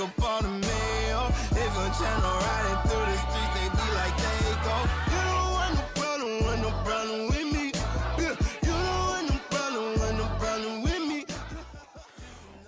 up on the mail. They gon' channel riding through the streets, they be like they go. You don't want no problem with me. Yeah, you don't want no problem with me.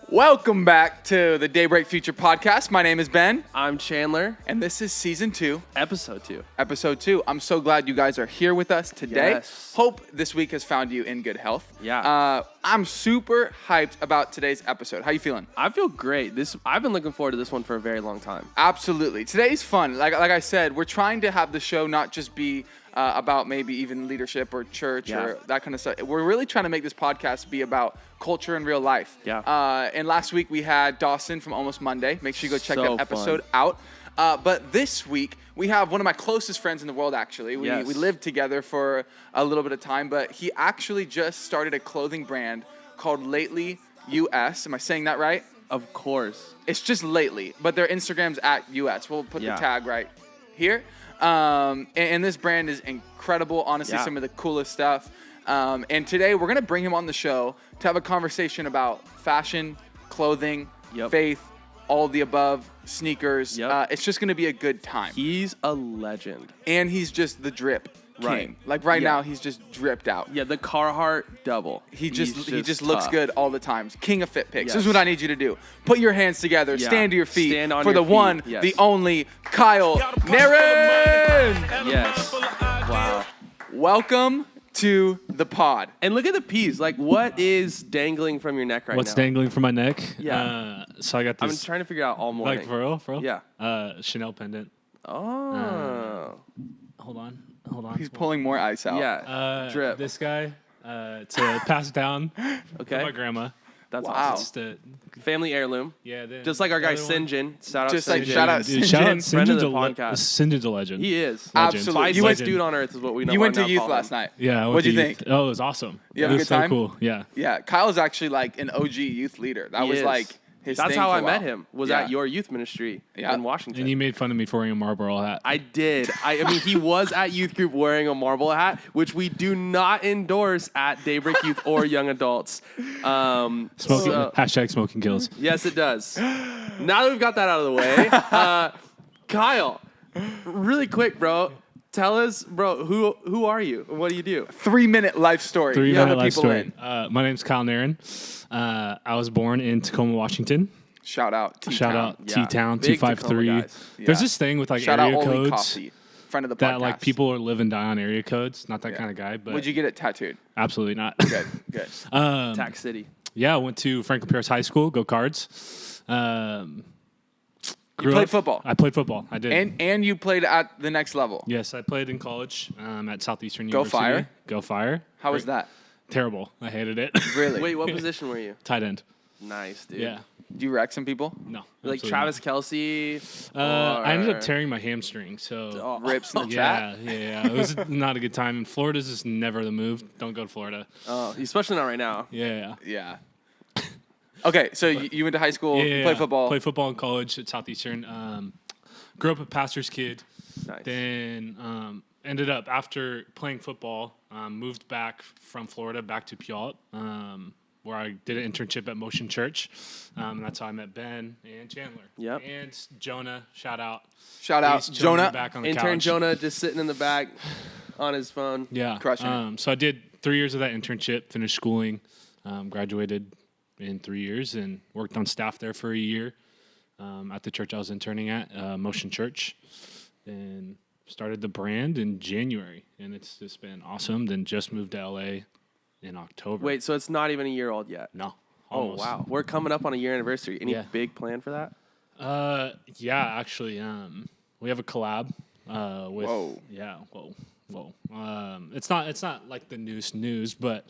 Welcome back to the Daybreak Future Podcast. My name is Ben. I'm Chandler. And this is Season 2. Episode 2. Episode 2. I'm so glad you guys are here with us today. Yes. Hope this week has found you in good health. Yeah. I'm super hyped about today's episode. How you feeling? I feel great. I've been looking forward to this one for a very long time. Absolutely. Today's fun. Like I said, we're trying to have the show not just be about maybe even leadership or church or that kind of stuff. We're really trying to make this podcast be about culture and real life. Yeah. And last week we had Dawson from Almost Monday. Make sure you go check that episode fun. out. But this week we have one of my closest friends in the world, actually. We lived together for a little bit of time, but he actually just started a clothing brand called Lately US. Am I saying that right? Of course. It's just Lately, but their Instagram's at US. We'll put the tag right here. And this brand is incredible. Honestly, some of the coolest stuff. And today we're going to bring him on the show to have a conversation about fashion, clothing, faith, all the above, sneakers. It's just going to be a good time. He's a legend. And he's just the drip king. Right. Like right now, he's just dripped out. Yeah, the Carhartt double. He just looks tough. good all the time. King of fit picks. This is what I need you to do. Put your hands together. Yeah. Stand to your feet Stand on for your the feet. one, Yes. the only, Kyle Naron. Yes. Wow. Welcome to the pod. And look at the piece. Like, what is dangling from your neck right What's now? dangling from my neck? Yeah. So I got I'm this, trying to figure out all morning. like, for real? Yeah. Chanel pendant. Oh. Hold on. He's pulling more ice out. Yeah. Drip. This guy, to pass down Okay. for my grandma. That's Wow. awesome. Just to, Family heirloom. yeah. Then Just like our guy the other one- Sinjin. Shout out Just like Sinjin. shout out Dude, shout out Sinjin. Friend of Sinjin's the a podcast. Sinjin's a legend. He is. Legend. Absolutely. Twice You went- dude on earth is what we know. You went right to now youth calling last him. night. Yeah. I went What'd to you youth. think? Oh, it was awesome. You have it a was good time? so cool. Yeah. Yeah, Kyle's actually like an OG youth leader. That He was is. like his That's thing how for I a while. met him. Was Yeah. at your youth ministry in Washington. And you made fun of me for wearing a Marlboro hat. I did. I mean, he was at youth group wearing a marble hat, which we do not endorse at Daybreak Youth or Young Adults. Smoking, so- hashtag smoking kills. Yes, it does. Now that we've got that out of the way, Kyle, really quick, bro. Tell us, bro, who are you? What do you do? 3-minute life story. 3-minute Let life people story. in. My name's Kyle Naron. I was born in Tacoma, Washington. Shout out T-Town. Shout out Yeah. T-Town, Big 253. Tacoma guys. There's Yeah. this thing with like Shout out area Oli codes Coffee, friend of the podcast. that like people are live and die on area codes. Not that kind of guy, but Would you get it tattooed? absolutely not. Good, good. Tax City. Yeah, I went to Franklin Pierce High School. Go Cards. You played football. I played football. I did. And you played at the next level. Yes, I played in college at Southeastern Go University. Fire. Go Fire. How was that? Terrible. I hated it. Really? Wait, what position were you? Tight end. Nice, dude. Yeah. Do you wreck some people? No. Like absolutely Travis Kelsey. not. I ended or- up tearing my hamstring. So. Oh, Rips in the chat? Yeah. It was not a good time. And Florida's just never the move. Don't go to Florida. Oh, especially not right now. Yeah. Yeah. Okay, so you went to high school, you played football. Played football in college at Southeastern. Grew up a pastor's kid. Nice. Then ended up, after playing football, moved back from Florida back to Puyallup, where I did an internship at Motion Church. And that's how I met Ben and Chandler. Yep. And Jonah, shout out. Shout out He's chilling in Jonah. the back on the Intern couch. Jonah just sitting in the back on his phone. Yeah. Crushing it. So I did 3 years of that internship, finished schooling, graduated in 3 years, and worked on staff there for a year at the church I was interning at, Motion Church. Then started the brand in January, and it's just been awesome. Then just moved to LA in October. Wait, so it's not even a year old yet? No. Oh, Almost. wow. We're coming up on a year anniversary. Any Yeah. big plan for that? Yeah, actually, we have a collab with. Whoa. Yeah. Whoa. It's not like the news, but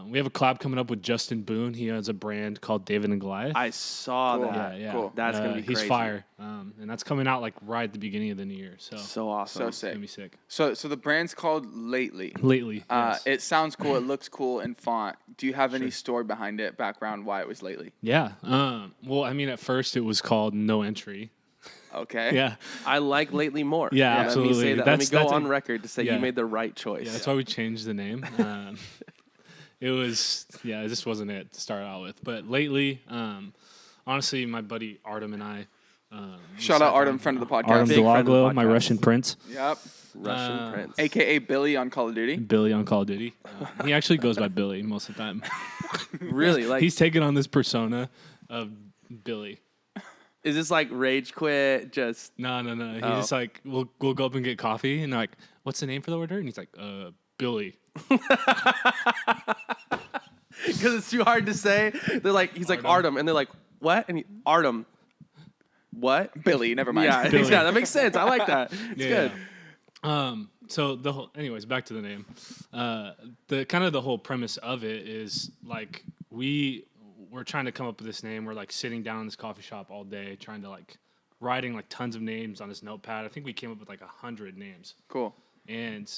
we have a collab coming up with Justin Boone. He has a brand called David and Goliath. I saw Cool. that. Yeah. Cool. That's gonna be He's crazy. fire, and that's coming out like right at the beginning of the new year. So So awesome. So it's sick. gonna be sick. So the brand's called Lately. Lately, yes. It sounds cool. It looks cool in font. Do you have any story behind it, background, why it was Lately? yeah. Well, I mean, at first it was called No Entry. Okay. Yeah. I like lately more. Yeah, Let me absolutely. say that. That's- Let me go that's a- on record to say yeah. you made the right choice. Yeah, that's why we changed the name. It just wasn't it to start out with. But lately, honestly, my buddy Artem and I. Shout out Artem, friend of the podcast. Artem Big friend of the Dulaglo, my podcast. Russian prince. Yep. Russian Prince. AKA Billy on Call of Duty. Billy on Call of Duty. He actually goes by Billy most of the time. Really? Like, He's taken on this persona of Billy. is this like rage quit? Just No. He's Oh. just like, we'll go up and get coffee, and they're like, what's the name for the order? And he's like, Billy. because it's too hard to say. They're like, he's like Artem, and they're like, what? And Artem, what? Billy, never mind. Yeah, Billy. yeah, that makes sense. I like that. It's good. So anyways, back to the name. The kind of the whole premise of it is like we're trying to come up with this name. We're like sitting down in this coffee shop all day, trying to like writing like tons of names on this notepad. I think we came up with like 100 names. Cool. And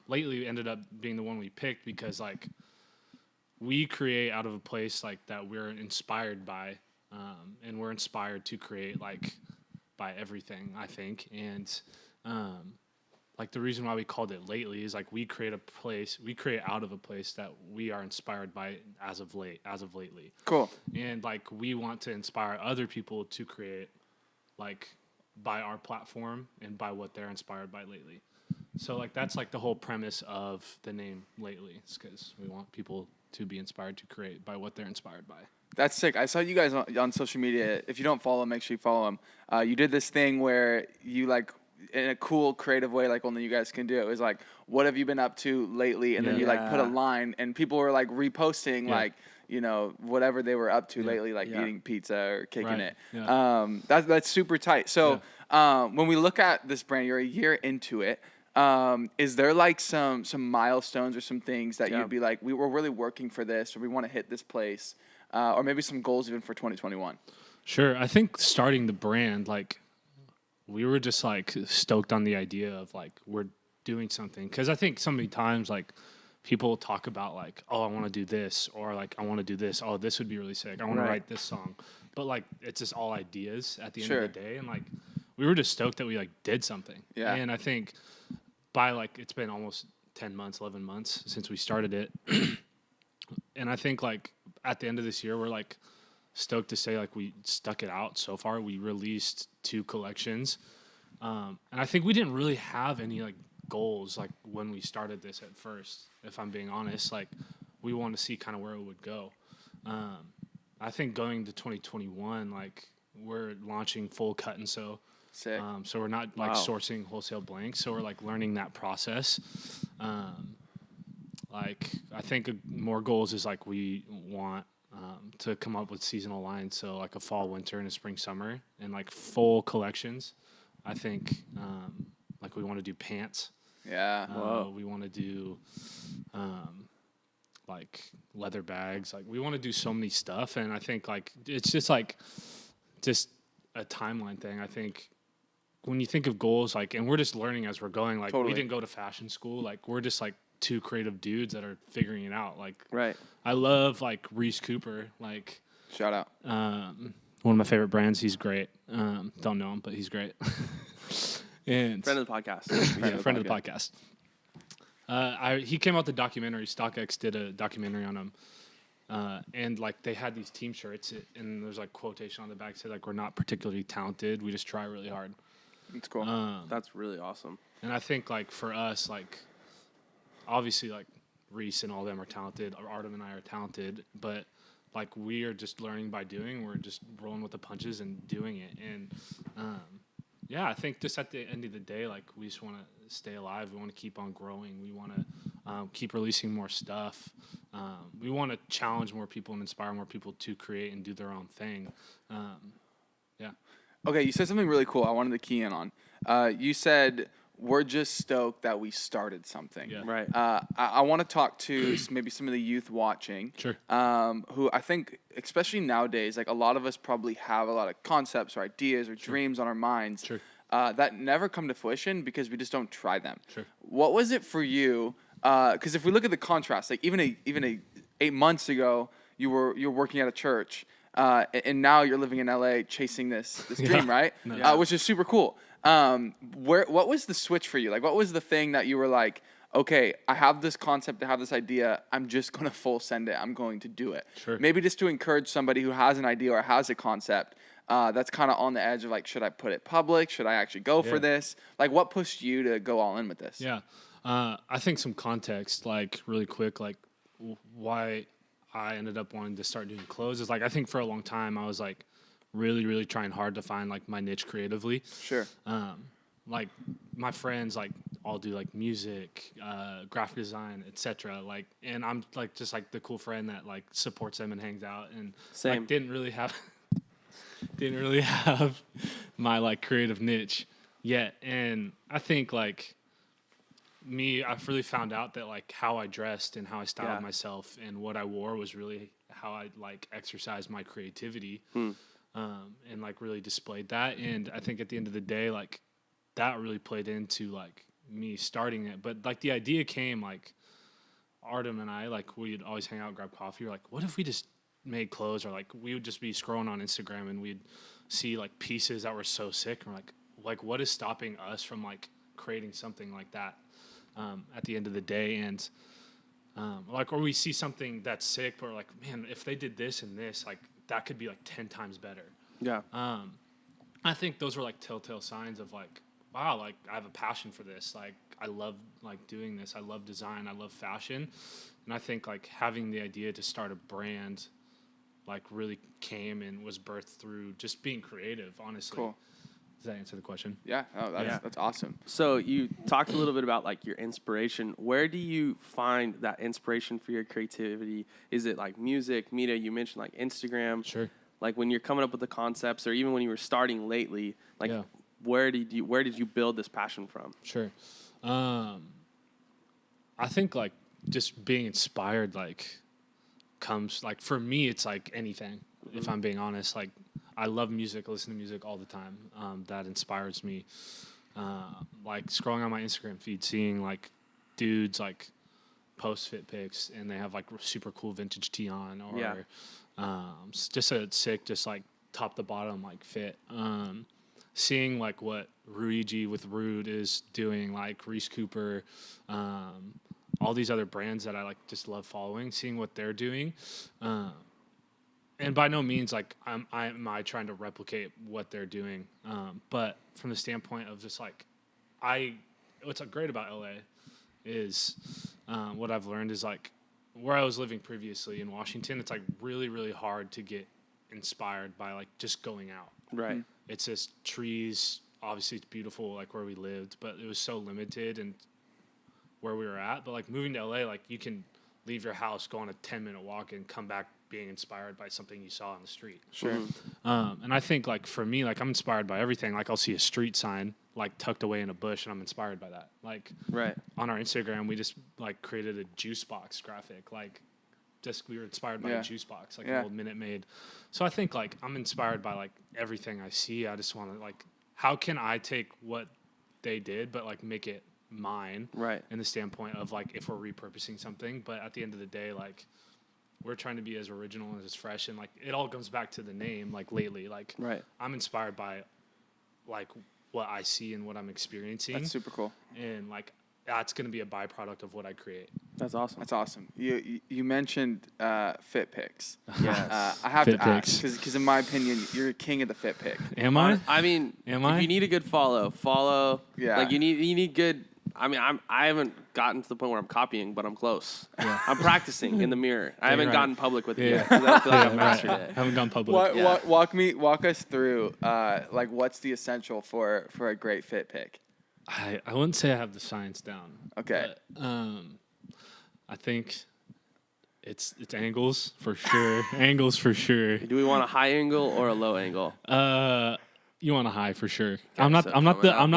lately we ended up being the one we picked because like we create out of a place like that we're inspired by, and we're inspired to create like by everything, I think. And like the reason why we called it lately is like we create out of a place that we are inspired by as of lately. Cool. And like we want to inspire other people to create like by our platform and by what they're inspired by lately. So like that's like the whole premise of the name lately. It's because we want people to be inspired to create by what they're inspired by. That's sick. I saw you guys on social media. If you don't follow him, make sure you follow him. You did this thing where you like, in a cool, creative way, like only you guys can do it. It was like, what have you been up to lately? And then you like put a line, and people were like reposting like, you know, whatever they were up to lately, like eating pizza or kicking it. Yeah. That's super tight. So when we look at this brand, you're a year into it. Is there like some milestones or some things that you'd be like, we were really working for this, or we want to hit this place, or maybe some goals even for 2021? Sure. I think starting the brand, like we were just like stoked on the idea of like we're doing something. Because I think so many times like people talk about like, oh, I want to do this, or like I want to do this. Oh, this would be really sick. I want to write this song. But like it's just all ideas at the end of the day. And like we were just stoked that we like did something. Yeah. And I think by like it's been almost 10 months, 11 months since we started it. And I think like at the end of this year, we're like stoked to say like we stuck it out so far. We released 2 collections. And I think we didn't really have any like goals like when we started this at first, if I'm being honest. Like we want to see kind of where it would go. I think going to 2021, like we're launching full cut and sew. Sick. So we're not like sourcing wholesale blanks. So we're like learning that process. Like I think more goals is like we want to come up with seasonal lines. So like a fall, winter, and a spring, summer, and like full collections. I think like we want to do pants. Yeah. We want to do like leather bags. Like we want to do so many stuff. And I think like it's just like just a timeline thing. I think when you think of goals, like, and we're just learning as we're going, like we didn't go to fashion school. Like we're just like 2 creative dudes that are figuring it out. Like, I love like Reese Cooper, like shout out. One of my favorite brands. He's great. Don't know him, but he's great. And friend of the podcast. Friend of the podcast. He came out the documentary. StockX did a documentary on him. And like they had these team shirts, and there's like quotation on the back said like we're not particularly talented, we just try really hard. That's cool. That's really awesome. And I think like for us, like obviously like Reese and all them are talented, Artem and I are talented, but like we are just learning by doing. We're just rolling with the punches and doing it. And yeah, I think just at the end of the day, like we just want to stay alive. We want to keep on growing. We want to keep releasing more stuff. We want to challenge more people and inspire more people to create and do their own thing. Yeah. Okay, you said something really cool I wanted to key in on. You said, we're just stoked that we started something. Yeah. Right. I want to talk to maybe some of the youth watching. Sure. Who I think, especially nowadays, like a lot of us probably have a lot of concepts or ideas or dreams on our minds that never come to fruition because we just don't try them. Sure. What was it for you? Because if we look at the contrast, like even 8 months ago, you were working at a church, and now you're living in LA chasing this dream, right? Which is super cool. What was the switch for you? Like, what was the thing that you were like, okay, I have this concept, I have this idea, I'm just going to full send it. I'm going to do it. Sure. Maybe just to encourage somebody who has an idea or has a concept that's kind of on the edge of like, should I put it public? Should I actually go for this? Like, what pushed you to go all in with this? Yeah. I think some context, like really quick, like why I ended up wanting to start doing clothes is like, I think for a long time I was like really, really trying hard to find like my niche creatively. Sure. Like my friends like all do like music, graphic design, etc. Like, and I'm like just like the cool friend that like supports them and hangs out and Same. like didn't really have my like creative niche yet. And I think like I've really found out that like how I dressed and how I styled myself and what I wore was really how I like exercised my creativity, and like really displayed that. And I think at the end of the day, like that really played into like me starting it. But like the idea came like Artem and I, like we'd always hang out and grab coffee. We're like, what if we just made clothes? Or like we would just be scrolling on Instagram and we'd see like pieces that were so sick. And we're like what is stopping us from like creating something like that at the end of the day? And like, or we see something that's sick, but we're like, man, if they did this and this, like that could be like 10 times better. Yeah. I think those were like telltale signs of like, wow, like I have a passion for this. Like I love like doing this. I love design. I love fashion. And I think like having the idea to start a brand like really came and was birthed through just being creative, honestly. Cool. Does that answer the question? Yeah. Oh, that's awesome. So you talked a little bit about like your inspiration. Where do you find that inspiration for your creativity? Is it like music, media? You mentioned like Instagram. Sure. Like when you're coming up with the concepts, or even when you were starting lately, like where did you build this passion from? Sure. I think like just being inspired like comes like for me it's like anything. If I'm being honest, like I love music, I listen to music all the time. That inspires me. Like scrolling on my Instagram feed, seeing like dudes like post fit pics and they have like super cool vintage tee on, or just a sick, just like top to bottom like fit. Seeing like what Rudy G with Rude is doing, like Reese Cooper, all these other brands that I like just love following, seeing what they're doing. And by no means like am I trying to replicate what they're doing. But from the standpoint of just like what's great about LA is what I've learned is like where I was living previously in Washington, it's like really, really hard to get inspired by like just going out. Right. It's just trees. Obviously, it's beautiful, like where we lived, but it was so limited and where we were at. But like moving to LA, like you can leave your house, go on a 10-minute walk, and come back being inspired by something you saw on the street. Sure. And I think like for me, like I'm inspired by everything. Like I'll see a street sign like tucked away in a bush, and I'm inspired by that. Like on our Instagram, we just like created a juice box graphic, like. Just we were inspired by a juice box, like an old Minute Maid. So I think like I'm inspired by like everything I see. I just want to like, how can I take what they did, but like make it mine? Right. In the standpoint of like if we're repurposing something, but at the end of the day, like we're trying to be as original and as fresh, and like it all comes back to the name. Like lately, like I'm inspired by like what I see and what I'm experiencing. That's super cool. And like that's going to be a byproduct of what I create. That's awesome. That's awesome. You mentioned fit pics. Yes. I have Fit to ask pics. because in my opinion, you're a king of the fit pic. Am I? I mean, if you need a good follow. Yeah. Like you need good. I mean, I haven't gotten to the point where I'm copying, but I'm close. Yeah. I'm practicing in the mirror. I haven't gotten public with it Yeah. yet. 'Cause I feel like I've mastered Right. it. Haven't gone public. Walk us through like what's the essential for a great fit pic. I wouldn't say I have the science down. Okay. But, I think it's angles for sure. Angles for sure. Do we want a high angle or a low angle? You want a high for sure. Okay, I'm not so like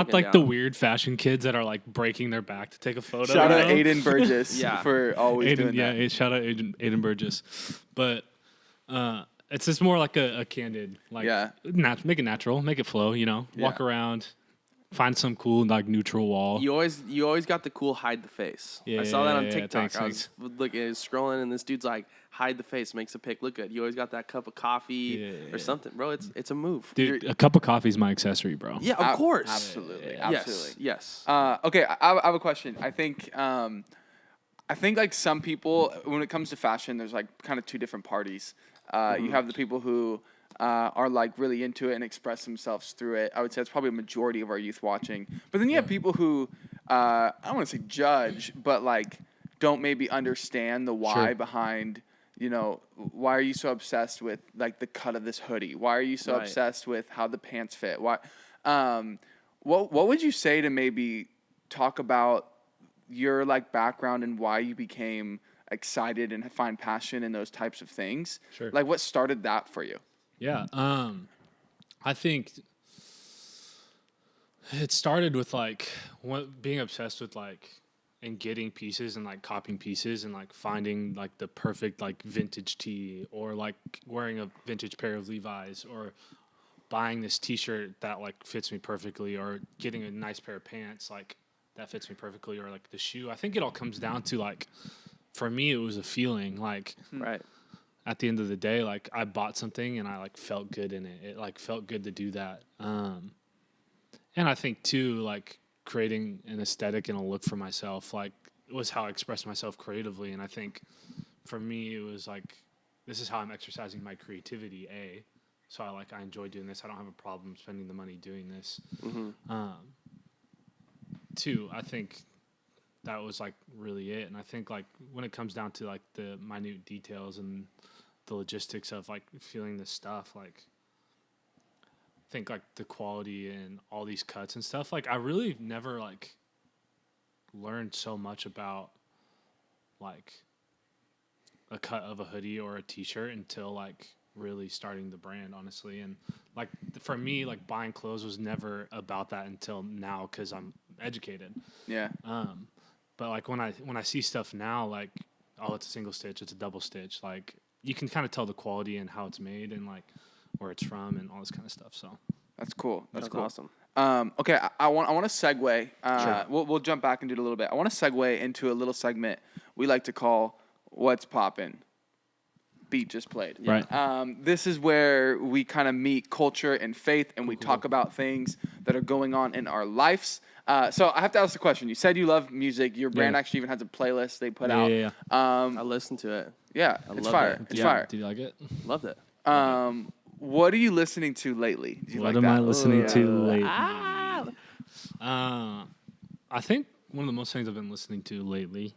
looking the down. weird fashion kids that are like breaking their back to take a photo. Shout you out know? Aiden Burgess Yeah. for always doing that. Yeah, shout out Aiden Burgess. But it's just more like a candid, like make it natural, make it flow, you know. Walk around, find some cool like neutral wall. You always got the cool hide the face. I saw that on TikTok. I was scrolling and this dude's like, hide the face makes a pic look good. You always got that cup of coffee or something, bro. It's a move. Dude, a cup of coffee is my accessory, bro. Yeah, of course. Absolutely. Yes. Okay, I have a question. I think like some people, when it comes to fashion, there's like kind of two different parties. You have the people who are like really into it and express themselves through it. I would say it's probably a majority of our youth watching. But then you have people who I don't want to say judge, but like don't maybe understand the why behind. Why are you so obsessed with like the cut of this hoodie? Why are you so obsessed with how the pants fit? Why? What would you say to maybe talk about your like background and why you became excited and find passion in those types of things? Sure. Like what started that for you? Yeah. I think it started with like being obsessed with like and getting pieces and like copying pieces and like finding like the perfect like vintage tee or like wearing a vintage pair of Levi's or buying this t-shirt that like fits me perfectly or getting a nice pair of pants like that fits me perfectly or like the shoe. I think it all comes down to like, for me, it was a feeling like at the end of the day, like I bought something and I like felt good in it. It like felt good to do that. And I think too, like creating an aesthetic and a look for myself, like was how I expressed myself creatively. And I think for me, it was like, this is how I'm exercising my creativity, So I enjoy doing this. I don't have a problem spending the money doing this. Two, I think that was like really it. And I think like when it comes down to like the minute details and the logistics of like feeling this stuff, like I think like the quality and all these cuts and stuff, like I really never like learned so much about like a cut of a hoodie or a t-shirt until like really starting the brand, honestly. And like for me, like buying clothes was never about that until now because I'm educated. But like when I see stuff now, like it's a single stitch, it's a double stitch, like you can kind of tell the quality and how it's made and like where it's from and all this kind of stuff. So that's cool. That's cool. Awesome. Okay, I want to segue. Sure. We'll jump back into it a little bit. I want to segue into a little segment we like to call "What's Poppin'." Beat just played. Right. This is where we kind of meet culture and faith, and we talk about things that are going on in our lives. So I have to ask the question. You said you love music. Your brand actually even has a playlist they put out. Yeah. I listened to it. Yeah, it's fire. It's fire. Do you like it? Loved it. What are you listening to lately? Do you What like am that? I listening to lately? I think one of the most things I've been listening to lately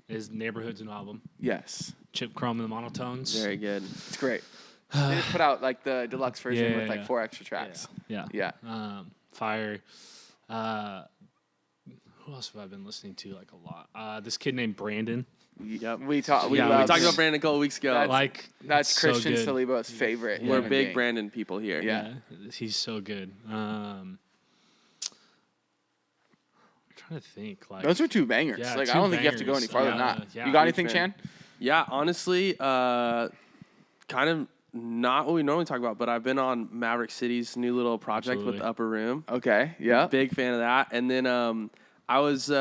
is Neighborhood's new album. Yes. Chip Chrome and the Monotones. Very good. It's great. They just put out like the deluxe version with like 4 extra tracks. Yeah. Fire. Who else have I been listening to like a lot? This kid named Brandon. Yep. We talked about Brandon a couple weeks ago. That's so Christian good. Salibo's favorite. We're human big being. Brandon people here. Yeah. He's so good. I'm trying to think. Like Those are 2 bangers. Yeah, like 2 I don't think you have to go any bangers. farther than that. Yeah. You got Huge anything, fan. Chan? Yeah, honestly, kind of not what we normally talk about, but I've been on Maverick City's new little project with the Upper Room. Okay. Yeah. Big fan of that. And then I was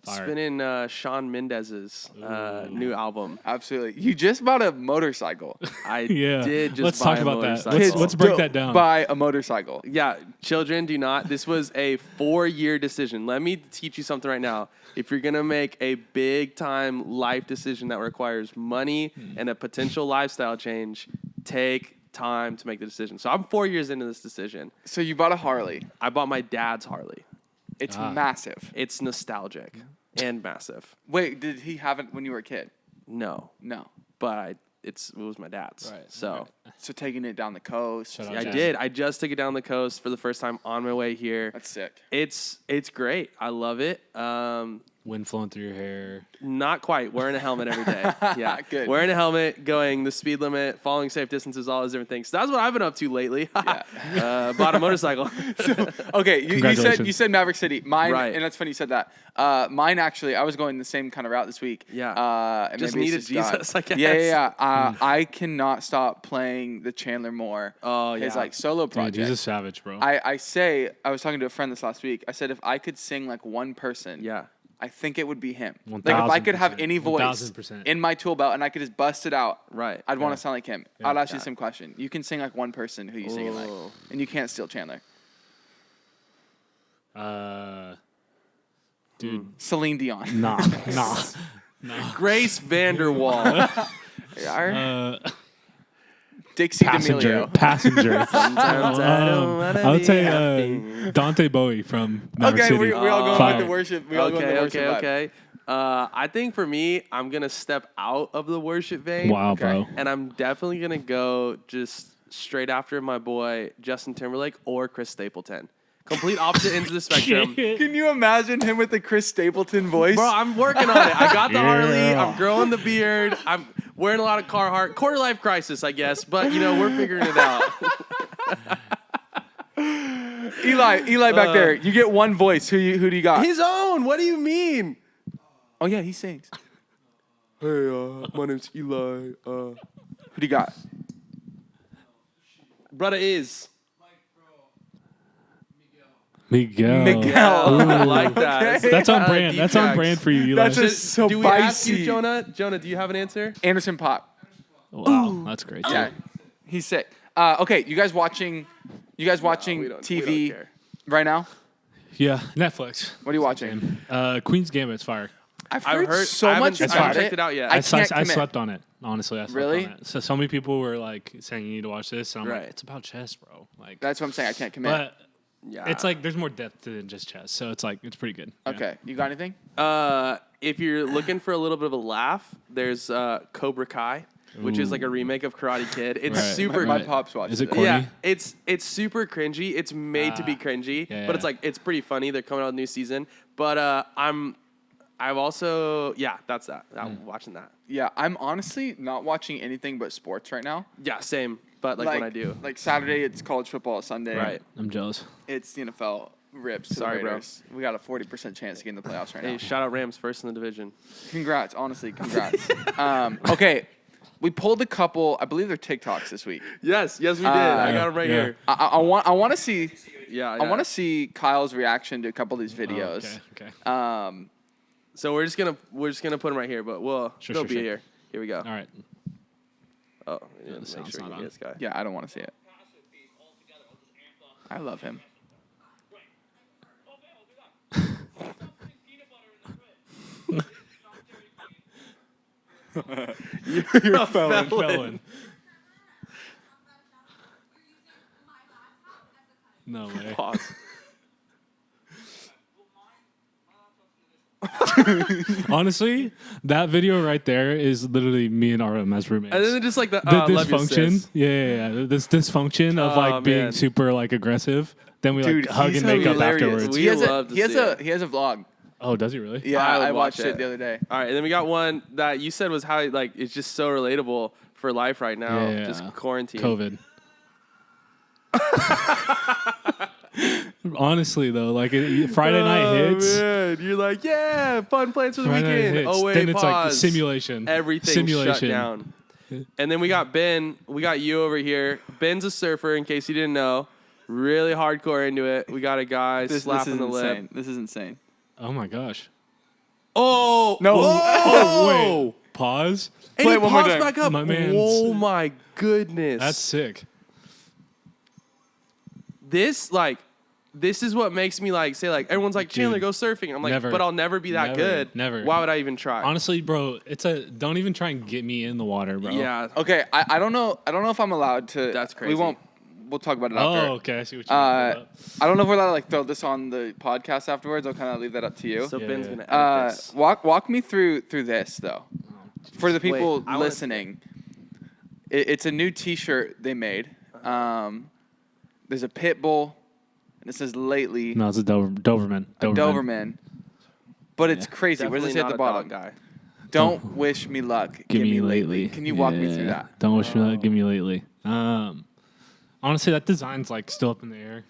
spinning Shawn Mendes's new album. Absolutely. You just bought a motorcycle. I did just Let's buy talk a about that. motorcycle. Let's break that down. Buy a motorcycle. Yeah, children, do not. This was a 4-year decision. Let me teach you something right now. If you're going to make a big-time life decision that requires money and a potential lifestyle change, take time to make the decision. So I'm 4 years into this decision. So you bought a Harley. I bought my dad's Harley. It's massive. It's nostalgic and massive. Wait, did he have it when you were a kid? No, No. but it was my dad's. Right. So So taking it down the coast. Shout out I Jazz. did. I just took it down the coast for the first time on my way here. That's sick. It's great. I love it. wind flowing through your hair. Not quite. Wearing a helmet every day. Yeah. Good. Wearing a helmet, going the speed limit, following safe distances, all those different things. So that's what I've been up to lately. Bought a motorcycle. Okay, you said Maverick City. Mine, Right. and that's funny you said that. Mine actually, I was going the same kind of route this week. Yeah. And Just maybe needed it's God. Jesus, I guess. Yeah. I cannot stop playing the Chandler Moore. Oh, His yeah. like solo Dude, project. he's a savage, bro. I was talking to a friend this last week. I said if I could sing like one person, Yeah. I think it would be him. 1000%. Like if I could have any voice 1000%. in my tool belt and I could just bust it out, Right. I'd want to sound like him. I'll ask you Yeah. the same question. You can sing like one person who you sing it like, Oh. and you can't steal Chandler. Dude, Celine Dion. nah. Grace Vanderwall. Dixie Passenger. D'Amelio. Sometimes I don't wanna I would be say happy. Dante Bowie from Maverick Okay, City. we all going Fire. with the worship. We all go with the worship vibe. Okay. I think for me, I'm gonna step out of the worship vein. Wow, Okay. bro. And I'm definitely gonna go just straight after my boy Justin Timberlake or Chris Stapleton. Complete opposite ends of the spectrum. Can you imagine him with the Chris Stapleton voice? Bro, I'm working on it. I got the Harley. Yeah. I'm growing the beard. I'm wearing a lot of Carhartt. Quarter life crisis, I guess. But, we're figuring it out. Eli back there. You get one voice. Who do you got? His own. What do you mean? Oh yeah, he sings. Hey, my name's Eli. Who do you got? Brother is. Miguel. Miguel. I like that. Okay. That's on brand. Deep That's on tracks. brand for you, Eli. That's just so Do we ask spicy. you, Jonah? Jonah, do you have an answer? Anderson Pop. Wow, that's great. Yeah, he's sick. Okay, you guys watching We don't TV care. right now? Yeah, Netflix. What are you watching? Queen's Gambit's fire. I've I've heard heard so I much haven't about checked it out yet. I I can't commit. slept on it. Honestly, I slept Really? on it. So many people were like saying you need to watch this, and I'm Right. like, it's about chess, bro. Like, That's what I'm saying. I can't commit. but Yeah. it's like there's more depth to than just chess, so it's like it's pretty good. Yeah. Okay, you got anything? If you're looking for a little bit of a laugh, there's Cobra Kai, which is like a remake of Karate Kid. It's Right. super. My pops watches Is it it. corny? Yeah, it's super cringy. It's made to be cringy, yeah, but it's yeah. like it's pretty funny. They're coming out with a new season, but I've also that's that. I'm watching that. Yeah, I'm honestly not watching anything but sports right now. Yeah, same. But like when I do, Like Saturday, it's college football. Sunday, right? I'm jealous. it's the NFL. Rips. To Sorry, the bro. Raiders. We got a 40% chance to get in the playoffs right Hey, now. shout out Rams, first in the division. Congrats, honestly, congrats. Okay, we pulled a couple. I believe they're TikToks this week. Yes, we did. I got them right yeah. here. I want to see. Yeah, I want to see Kyle's reaction to a couple of these videos. Okay. So we're just gonna put them right here, but Sure, they'll sure, be sure. here. Here we go. All right. Oh, yeah, the make sound's sure you not get on. this guy. Yeah, I don't want to see it. I love him. You're a Felon. No way. Pause. Honestly, that video right there is literally me and RM as roommates. And then just like the the love you, dysfunction, sis. yeah. This dysfunction of Oh, like being man. super like aggressive. Then we Dude, like hug he's and make up hilarious. afterwards. We love to see it. He has a vlog. Oh, does he really? Yeah, I would I watched watch it it. the other day. All right, and then we got one that you said was how like it's just so relatable for life right now, Yeah. just quarantine. COVID. Honestly though, like Friday night hits. Man. You're like, yeah, fun plans for the Friday night weekend. hits. Oh wait, then it's pause. like simulation. Everything simulation. shut down. And then we got Ben. We got you over here. Ben's a surfer, in case you didn't know. Really hardcore into it. We got a guy slapping the lip. insane. This is insane. Oh my gosh. Oh No. Oh wait. Pause. And Play he it one more pops time. back up. My man's- Oh my goodness. That's sick. This is what makes me like say like everyone's like Chandler, Dude, go surfing. I'm like, never. but I'll never be that Never, good. never. Why would I even try? Honestly, bro, don't even try and get me in the water, bro. Yeah. Okay, I don't know. I don't know if I'm allowed to. That's crazy. We'll talk about it after. Oh, okay. I see what you mean. I don't know if we're allowed to like throw this on the podcast afterwards. I'll kind of leave that up to you. So Yeah, Ben's yeah. gonna edit this. Walk me through this though, for the people Wait, I wanna- listening. It's a new T-shirt they made. There's a pit bull, and it says lately No, it's a Doberman. Doberman. but it's crazy. What does it say at the bottom? Guy. Don't wish me luck. Give me lately. Can you walk me through that? Don't wish me luck. Give me lately. Honestly, that design's like still up in the air.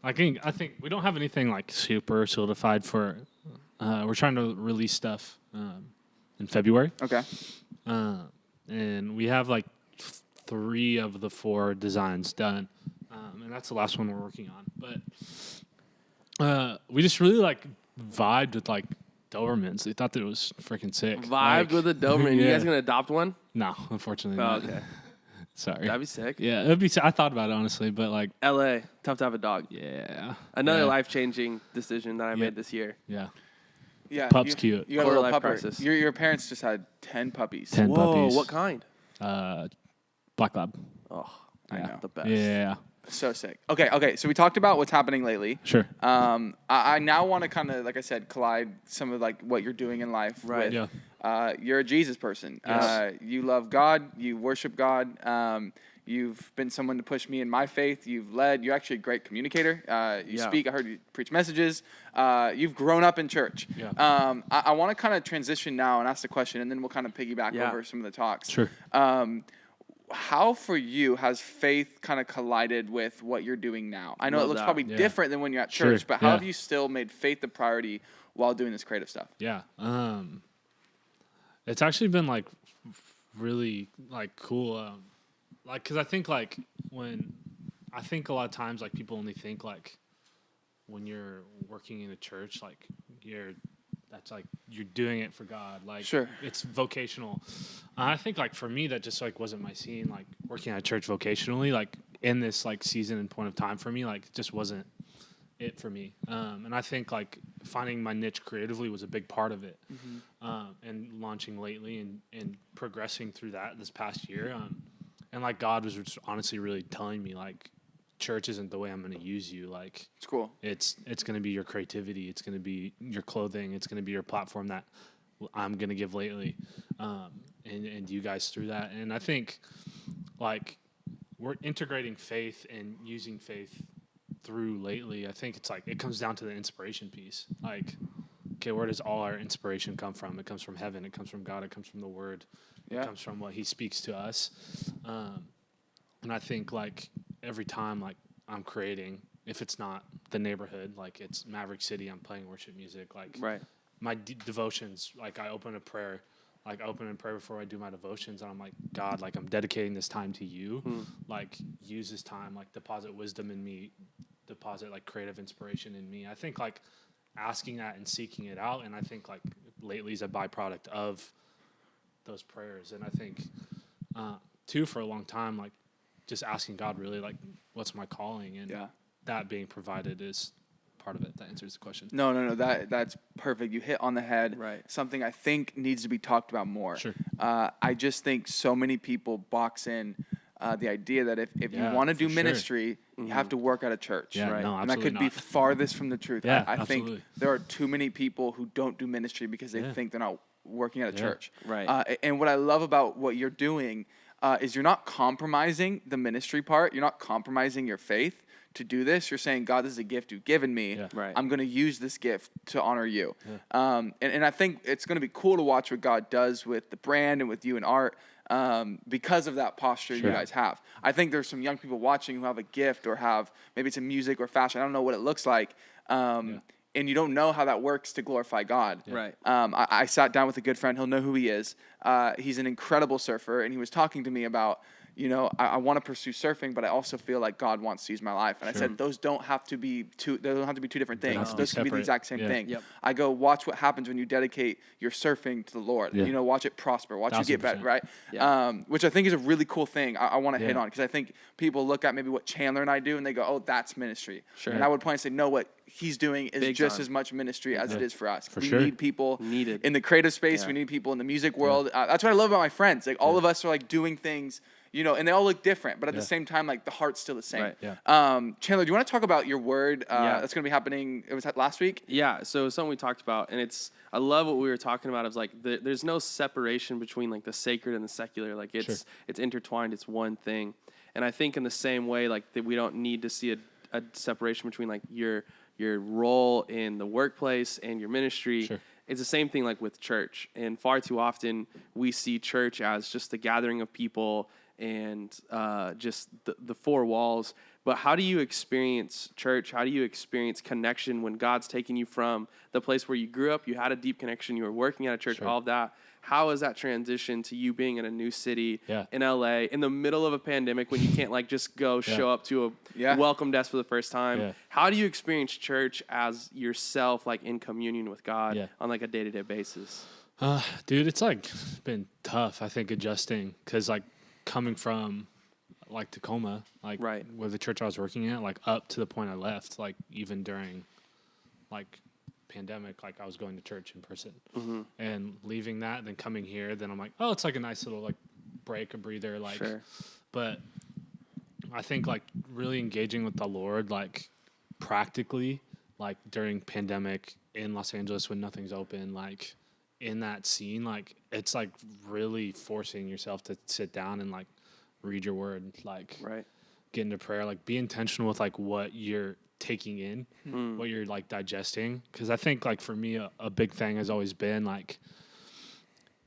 I think we don't have anything like super solidified for. We're trying to release stuff in February. Okay. And we have like 3 of the 4 designs done, and that's the last one we're working on. But we just really like vibed with like Dobermans. They thought that it was freaking sick. Vibed with a Doberman. Yeah. You guys gonna adopt one? No, unfortunately Oh, not. okay. Sorry. That'd be sick. Yeah, it'd be. I thought about it honestly, but like, LA, tough to have a dog. yeah, Another yeah. life-changing decision that I made this year. Yeah, Yeah. Pup's cute. You got a Quarter little life pupper. crisis. Your parents just had 10 puppies. 10 Whoa, puppies. what kind? Black lab. Oh, I know. the best. Yeah, So sick. Okay. So we talked about what's happening lately. sure. I now want to kind of, like I said, collide some of like what you're doing in life. Right. With, Yeah. You're a Jesus person. Yes. You love God. You worship God. You've been someone to push me in my faith. You've led. You're actually a great communicator. You speak. I heard you preach messages. You've grown up in church. Yeah. I want to kind of transition now and ask the question, and then we'll kind of piggyback over some of the talks. Sure. How for you has faith kind of collided with what you're doing now? I know Love it looks that. probably different than when you're at church, Sure. but how Yeah. have you still made faith the priority while doing this creative stuff? Yeah. It's actually been like really like cool. Like, cause I think like I think a lot of times like people only think like when you're working in a church, like that's like you're doing it for God. Like Sure. it's vocational. I think like for me that just like wasn't my scene. Like working at church vocationally, like in this like season and point of time for me, like just wasn't it for me. And I think like finding my niche creatively was a big part of it. And launching lately and progressing through that this past year. And like God was just honestly really telling me like church isn't the way I'm going to use you. Like It's cool. it's going to be your creativity. It's going to be your clothing. It's going to be your platform that I'm going to give lately. And you guys through that. And I think like we're integrating faith and using faith through lately. I think it's like, it comes down to the inspiration piece. Like, okay, where does all our inspiration come from? It comes from heaven. It comes from God. It comes from the word. Yeah. It comes from what he speaks to us. And I think like every time like I'm creating, if it's not the neighborhood, like it's Maverick City, I'm playing worship music. Like my devotions, like I open in prayer before I do my devotions. And I'm like, God, like I'm dedicating this time to you. Like use this time, like deposit wisdom in me, deposit like creative inspiration in me. I think like asking that and seeking it out. And I think like lately is a byproduct of those prayers. And I think too, for a long time, like just asking God really like, what's my calling? And that being provided is part of it. That answers the question. No. That's perfect. You hit on the head. Right. Something I think needs to be talked about more. Sure. I just think so many people box in the idea that if you want to do for ministry, you have to work at a church. Yeah, no, And that could absolutely be not. farthest from the truth. Yeah, I think absolutely. there are too many people who don't do ministry because they think they're not working at a church. Right. And what I love about what you're doing is you're not compromising the ministry part. You're not compromising your faith to do this. You're saying, God, this is a gift you've given me. Yeah. Right. I'm going to use this gift to honor you. And I think it's going to be cool to watch what God does with the brand and with you and art because of that posture you guys have. I think there's some young people watching who have a gift or have, maybe it's in music or fashion. I don't know what it looks like. And you don't know how that works to glorify God. Right. I sat down with a good friend. He'll know who he is. He's an incredible surfer, and he was talking to me about, I want to pursue surfing, but I also feel like God wants to use my life. And I said, those don't have to be two different things. Those can be the separate. exact same thing. Yep. I go, watch what happens when you dedicate your surfing to the Lord. Yeah. Watch it prosper. Watch it get better, 1000%. right? Yeah. Which I think is a really cool thing I want to hit Yeah. on, because I think people look at maybe what Chandler and I do, and they go, oh, that's ministry. Sure. And I would point and say, no, what he's doing is Big just time. as much ministry as it is for us. We sure. need people Needed. in the creative space. Yeah. We need people in the music world. That's what I love about my friends. Like all of us are like doing things, and they all look different, but at the same time, like the heart's still the same. Right. Yeah. Chandler, do you want to talk about your word that's going to be happening? It was last week? Yeah, so something we talked about, and I love what we were talking about. Is like there's no separation between like the sacred and the secular. Like it's intertwined. It's one thing. And I think in the same way, like that we don't need to see a separation between like your role in the workplace and your ministry. Sure. it's the same thing like with church. And far too often we see church as just the gathering of people and just the four walls. But how do you experience church? How do you experience connection when God's taking you from the place where you grew up, you had a deep connection, you were working at a church, all of that? How is that transition to you being in a new city in LA in the middle of a pandemic when you can't like just go show up to a welcome desk for the first time? Yeah. How do you experience church as yourself, like in communion with God on like a day-to-day basis? Dude, it's like been tough, I think, adjusting, because like coming from like Tacoma, like where the church I was working at, like up to the point I left, like even during like pandemic, like I was going to church in person and leaving that, then coming here, then I'm like, oh, it's like a nice little like break, a breather, like, but I think like really engaging with the Lord, like practically, like during pandemic in Los Angeles when nothing's open, like in that scene, like it's like really forcing yourself to sit down and like read your word, like get into prayer, like be intentional with like what you're taking in, what you're like digesting. Because I think like for me a big thing has always been like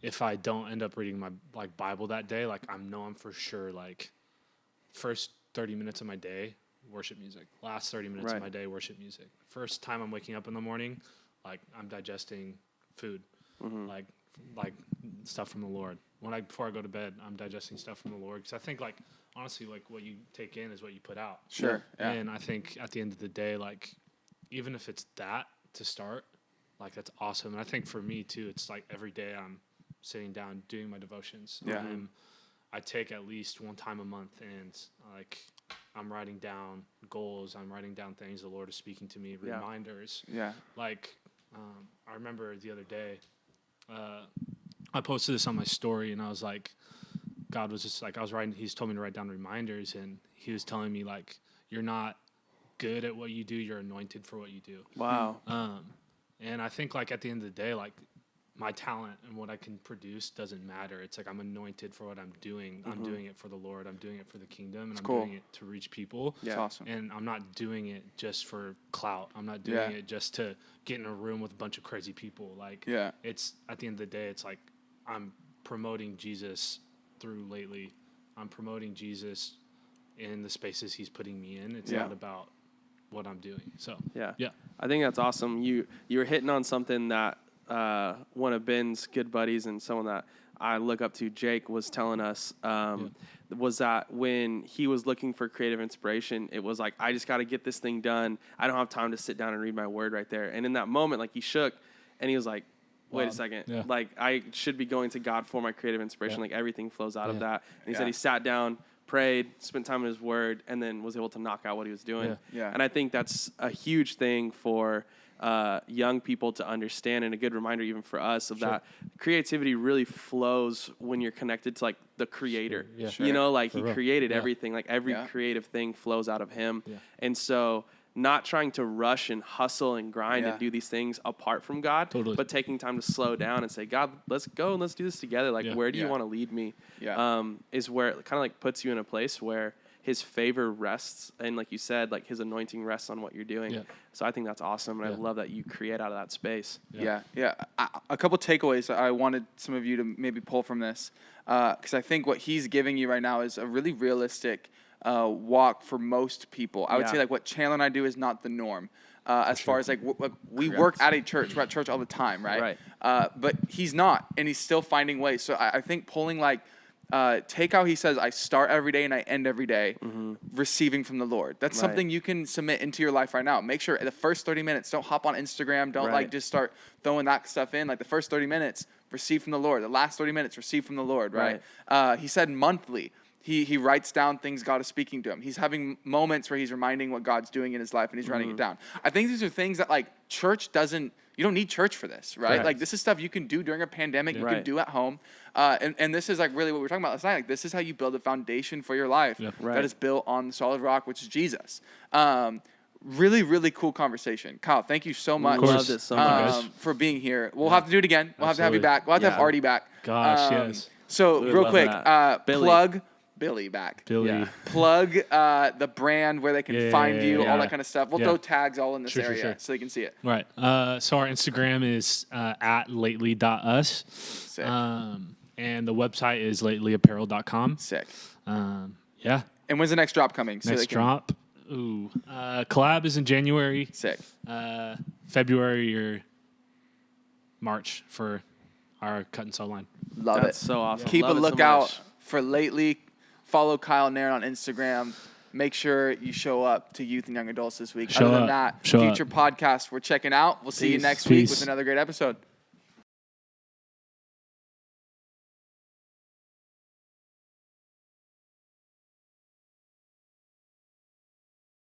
if I don't end up reading my like Bible that day, like I'm for sure like first 30 minutes of my day worship music, last 30 minutes of my day worship music, first time I'm waking up in the morning, like I'm digesting food, like stuff from the Lord. Before I go to bed, I'm digesting stuff from the Lord, because I think like honestly, like what you take in is what you put out. Sure. Yeah. And I think at the end of the day, like even if it's that to start, like that's awesome. And I think for me too, it's like every day I'm sitting down doing my devotions. Yeah. I take at least one time a month, and like I'm writing down goals. I'm writing down things the Lord is speaking to me, reminders. Yeah. Like I remember the other day, I posted this on my story, and I was like, God was just like, he's told me to write down reminders, and he was telling me like, you're not good at what you do, you're anointed for what you do. Wow. And I think like at the end of the day, like my talent and what I can produce doesn't matter. It's like I'm anointed for what I'm doing. I'm doing it for the Lord. I'm doing it for the kingdom, and doing it to reach people. Yeah. That's awesome. And I'm not doing it just for clout. I'm not doing it just to get in a room with a bunch of crazy people. Like it's at the end of the day, it's like I'm promoting Jesus through lately. I'm promoting Jesus in the spaces he's putting me in. It's not about what I'm doing. So yeah, I think that's awesome. You were hitting on something that one of Ben's good buddies and someone that I look up to, Jake, was telling us was that when he was looking for creative inspiration, it was like, I just got to get this thing done. I don't have time to sit down and read my word right there. And in that moment, like he shook and he was like, wait a second. Yeah. Like I should be going to God for my creative inspiration. Like everything flows out of that. And he said he sat down, prayed, spent time in his word, and then was able to knock out what he was doing. Yeah. And I think that's a huge thing for young people to understand, and a good reminder even for us of that creativity really flows when you're connected to like the creator. You know, like he created everything, like every creative thing flows out of him. And so not trying to rush and hustle and grind and do these things apart from God, but taking time to slow down and say, God, let's go and let's do this together. Like, where do you want to lead me? Is where it kind of like puts you in a place where his favor rests, and like you said, like his anointing rests on what you're doing. So I think that's awesome, and I love that you create out of that space. A couple takeaways I wanted some of you to maybe pull from this, because I think what he's giving you right now is a really realistic walk for most people. I would say like what Chandler and I do is not the norm. As far as like we work at a church, we're at church all the time, right? But he's not, and he's still finding ways. So I think pulling like, take how he says, I start every day and I end every day receiving from the Lord. That's something you can submit into your life right now. Make sure the first 30 minutes, don't hop on Instagram. Don't like just start throwing that stuff in. Like the first 30 minutes, receive from the Lord. The last 30 minutes, receive from the Lord, right? He said monthly. He writes down things God is speaking to him. He's having moments where he's reminding what God's doing in his life, and he's writing it down. I think these are things that like church doesn't. You don't need church for this, right? Like this is stuff you can do during a pandemic. You can do at home, and this is like really what we were talking about last night. Like this is how you build a foundation for your life that is built on the solid rock, which is Jesus. Really, really cool conversation. Kyle, thank you so much. Loved it so much. For being here. We'll have to do it again. We'll have to have you back. We'll have to have Artie back. Gosh, yes. So real quick, plug Billy back. Billy. Yeah. Plug the brand, where they can find you, all yeah. that kind of stuff. We'll Yeah. throw tags all in this Sure, area so they can see it. Right. So our Instagram is at lately.us. Sick. And the website is latelyapparel.com. Sick. Yeah. And when's the next drop coming? So Next they can- drop. Ooh. Collab is in January. Sick. February or March for our cut and sew line. Love That's it. so awesome. Keep Love a it so lookout much. for Lately. Follow Kyle Naron on Instagram. Make sure you show up to Youth and Young Adults this week. Show Other than up. that, Show future podcasts we're checking out. We'll see you Peace. next week Peace. with another great episode.